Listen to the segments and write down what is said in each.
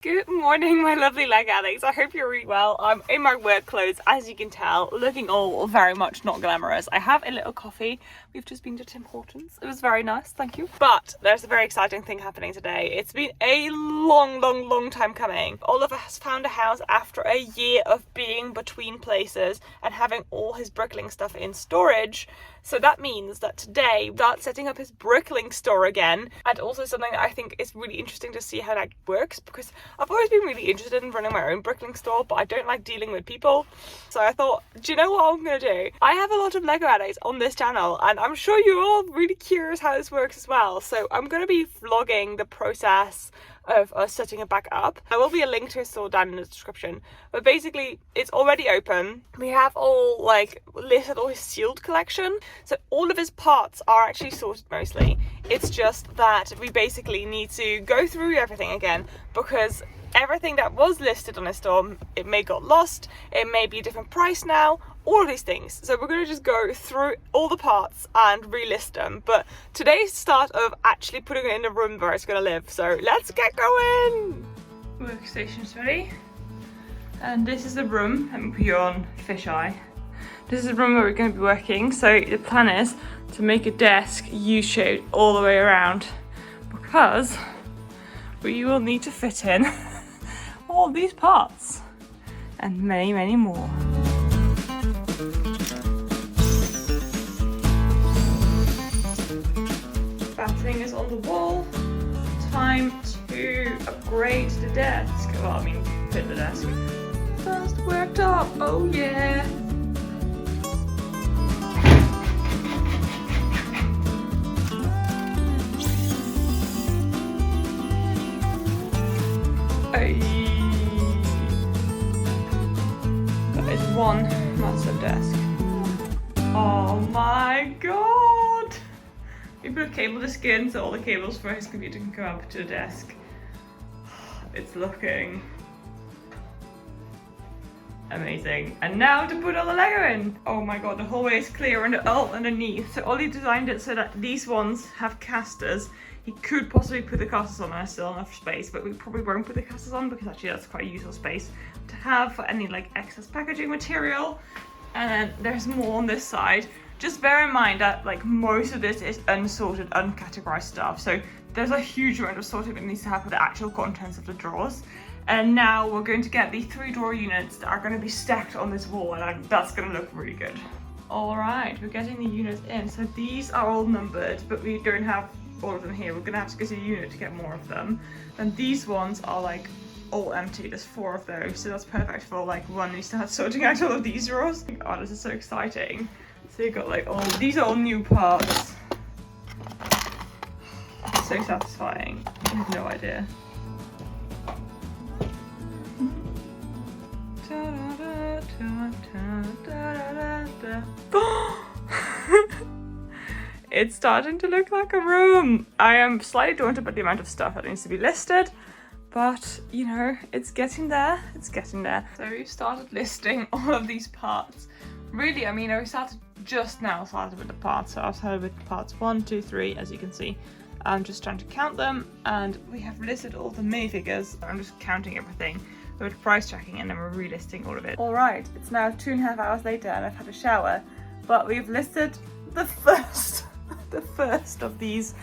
Good morning, my lovely leg addicts. I hope you're really well. I'm in my work clothes, as you can tell, looking all very much not glamorous. I have a little coffee. We've just been to Tim Hortons. It was very nice, thank you. But there's a very exciting thing happening today. It's been a long time coming. Oliver has found a house after a year of being between places and having all his Bricklink stuff in storage. So that means that today we start setting up his Bricklink store again, and also something that I think is really interesting to see how that works, because I've always been really interested in running my own Bricklink store, but I don't like dealing with people. So I thought, do you know what I'm going to do? I have a lot of Lego addicts on this channel, and I'm sure you're all really curious how this works as well. So I'm going to be vlogging the process of us setting it back up. There will be a link to his store down in the description, but basically it's already open. We have all listed all his sealed collection, so all of his parts are actually sorted mostly. It's just that we basically need to go through everything again, because everything that was listed on his store, it may got lost, it may be a different price now, all of these things. So we're going to just go through all the parts and relist them. But today's the start of actually putting it in the room where it's going to live. So let's get going! Workstation's ready. And this is the room. Let me put you on fisheye. This is the room where we're going to be working. So the plan is to make a desk U-shaped all the way around, because we will need to fit in all these parts and many more. Batting is on the wall. Time to upgrade the desk. Well, I mean, fit the desk. First worktop. Oh yeah. That is one massive desk. Oh my god! We put a cable disc in so all the cables for his computer can come up to the desk. It's looking amazing. And now to put all the Lego in. Oh my god, the hallway is clear and all underneath. So Ollie designed it so that these ones have casters. He could possibly put the casters on, and there's still enough space, but we probably won't put the casters on because actually that's quite a useful space to have for any excess packaging material. And then there's more on this side. Just bear in mind that most of this is unsorted, uncategorized stuff. So there's a huge amount of sorting that needs to happen with the actual contents of the drawers. And now we're going to get the 3 drawer units that are going to be stacked on this wall, and that's going to look really good. All right, we're getting the units in. So these are all numbered, but we don't have all of them here. We're gonna have to go to the unit to get more of them. And these ones are all empty. There's 4 of those, so that's perfect for when we start sorting out all of these drawers. Oh, this is so exciting. So you've got all these are all new parts. So satisfying. You have no idea. It's starting to look like a room. I am slightly daunted about the amount of stuff that needs to be listed, but you know, it's getting there. It's getting there. So we've started listing all of these parts. Really, I mean, I started just now with the parts. So I started with parts 1, 2, 3, as you can see. I'm just trying to count them, and we have listed all the minifigures. I'm just counting everything. We're price tracking, and then we're relisting all of it. All right, it's now 2.5 hours later, and I've had a shower, but we've listed the first of these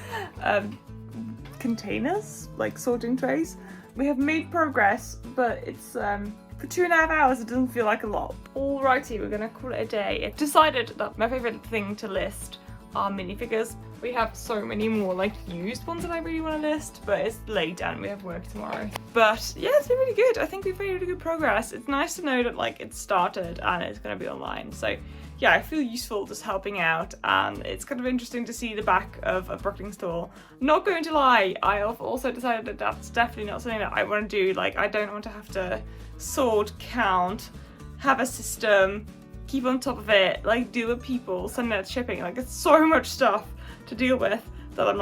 containers, sorting trays. We have made progress, but it's for 2.5 hours it doesn't feel like a lot. Alrighty, we're gonna call it a day. I've decided that my favorite thing to list are minifigures. We have so many more used ones that I really want to list, but it's late and we have work tomorrow. But yeah, it's been really good. I think we've made really good progress. It's nice to know that it's started and it's going to be online. So yeah, I feel useful just helping out, and it's kind of interesting to see the back of a Bricklink store. Not going to lie, I have also decided that that's definitely not something that I want to do. I don't want to have to sort, count, have a system, keep on top of it, deal with people, send out shipping. It's so much stuff to deal with that I'm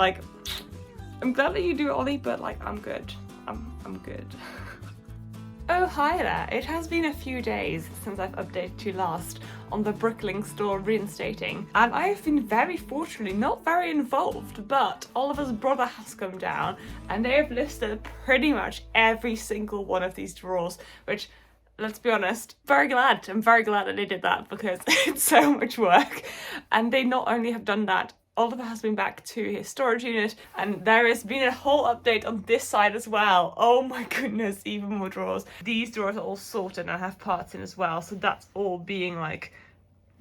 I'm glad that you do it, Ollie, but I'm good. I'm good. Oh hi there, it has been a few days since I've updated you last on the Bricklink store reinstating, and I have been very fortunately not very involved, but Oliver's brother has come down and they have listed pretty much every single one of these drawers, which, let's be honest, I'm very glad that they did that because it's so much work. And they not only have done that, Oliver has been back to his storage unit and there has been a whole update on this side as well. Oh my goodness, even more drawers. These drawers are all sorted and have parts in as well, so that's all being like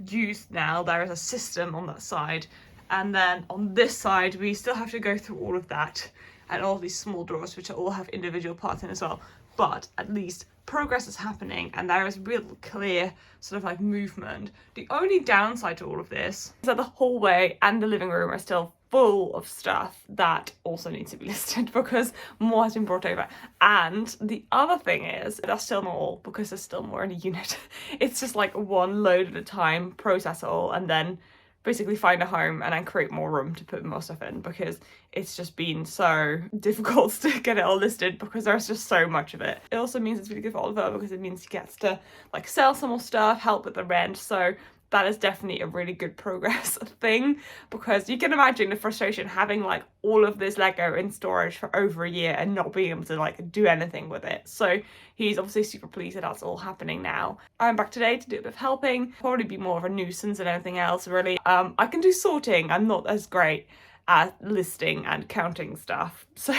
used now. There is a system on that side, and then on this side we still have to go through all of that and all these small drawers which all have individual parts in as well. But at least progress is happening and there is real clear sort of like movement. The only downside to all of this is that the hallway and the living room are still full of stuff that also needs to be listed because more has been brought over. And the other thing is that's still not all because there's still more in a unit. It's just like one load at a time, process it all, and then basically find a home and then create more room to put more stuff in because it's just been so difficult to get it all listed because there's just so much of it. It also means it's really good for Oliver because it means he gets to like sell some more stuff, help with the rent, so that is definitely a really good progress thing because you can imagine the frustration having like all of this Lego in storage for over a year and not being able to like do anything with it. So he's obviously super pleased that that's all happening now. I'm back today to do a bit of helping, probably be more of a nuisance than anything else really. I can do sorting, I'm not as great at listing and counting stuff, so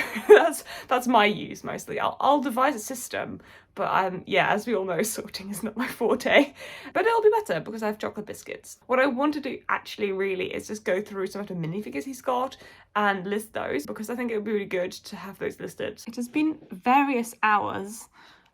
that's my use mostly. I'll devise a system, but yeah, as we all know, sorting is not my forte, but it'll be better because I have chocolate biscuits. What I want to do actually really is just go through some of the minifigures he's got and list those because I think it would be really good to have those listed. It has been various hours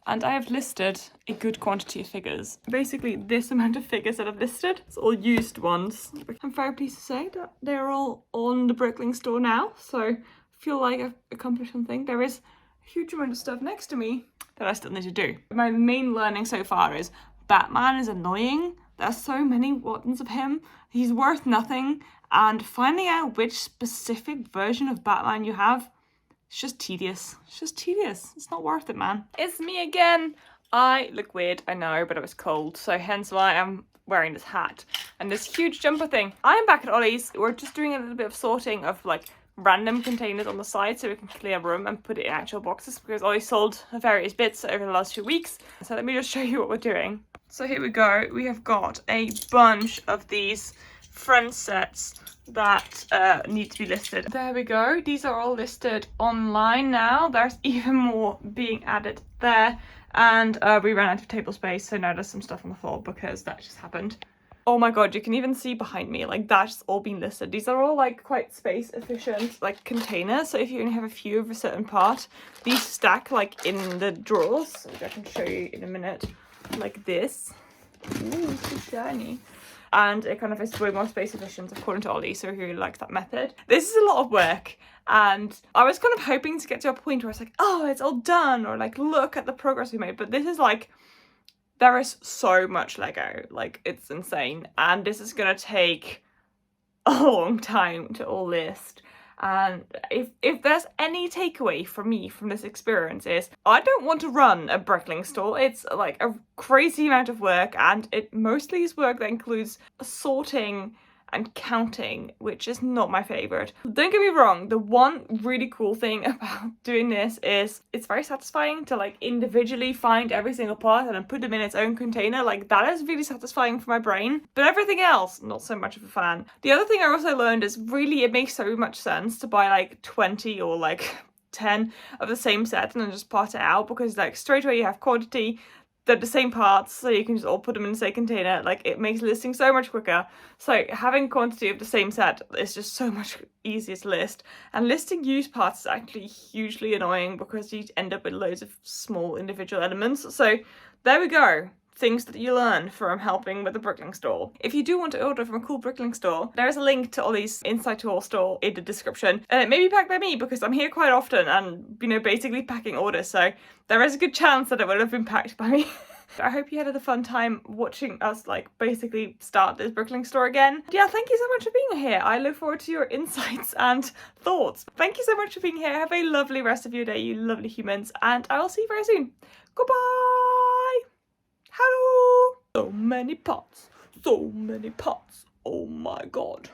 and I have listed a good quantity of figures. Basically this amount of figures that I've listed, it's all used ones. I'm very pleased to say that they're all on the Bricklink store now, so I feel like I've accomplished something. There is a huge amount of stuff next to me that I still need to do. My main learning so far is Batman is annoying. There's so many ones of him. He's worth nothing, and finding out which specific version of Batman you have, it's just tedious. It's just tedious. It's not worth it, man. It's me again. I look weird, I know, but it was cold, so hence why I'm wearing this hat and this huge jumper thing. I'm back at Ollie's. We're just doing a little bit of sorting of like random containers on the side so we can clear room and put it in actual boxes because Ollie sold various bits over the last 2 weeks. So let me just show you what we're doing. So here we go. We have got a bunch of these friend sets that need to be listed. There we go. These are all listed online now. There's even more being added there, and we ran out of table space, so now there's some stuff on the floor because that just happened. Oh my god, you can even see behind me, like that's all been listed. These are all like quite space efficient like containers, so if you only have a few of a certain part, these stack like in the drawers, which I can show you in a minute, like this. Ooh, so shiny. And it kind of is way more space efficient according to Ollie, so he really likes that method. This is a lot of work, and I was kind of hoping to get to a point where it's like, oh, it's all done, or like, look at the progress we made, but this is like, there is so much Lego, like, it's insane, and this is gonna take a long time to all list. And if there's any takeaway for me from this experience is I don't want to run a Bricklink store. It's like a crazy amount of work, and it mostly is work that includes sorting and counting, which is not my favorite. Don't get me wrong, the one really cool thing about doing this is it's very satisfying to like individually find every single part and then put them in its own container. Like that is really satisfying for my brain, but everything else, not so much of a fan. The other thing I also learned is really it makes so much sense to buy like 20 or like 10 of the same set and then just part it out, because like straight away you have quantity, they're the same parts, so you can just all put them in the same container. Like it makes listing so much quicker. So having quantity of the same set is just so much easier to list. And listing used parts is actually hugely annoying because you end up with loads of small individual elements. So there we go. Things that you learn from helping with the Bricklink store. If you do want to order from a cool Bricklink store, there is a link to Ollie's Inside Tour store in the description. And it may be packed by me because I'm here quite often and, you know, basically packing orders. So there is a good chance that it would have been packed by me. I hope you had a fun time watching us like basically start this Bricklink store again. Yeah, thank you so much for being here. I look forward to your insights and thoughts. Thank you so much for being here. Have a lovely rest of your day, you lovely humans, and I will see you very soon. Goodbye. Hello. So many pots. So many pots. Oh my god.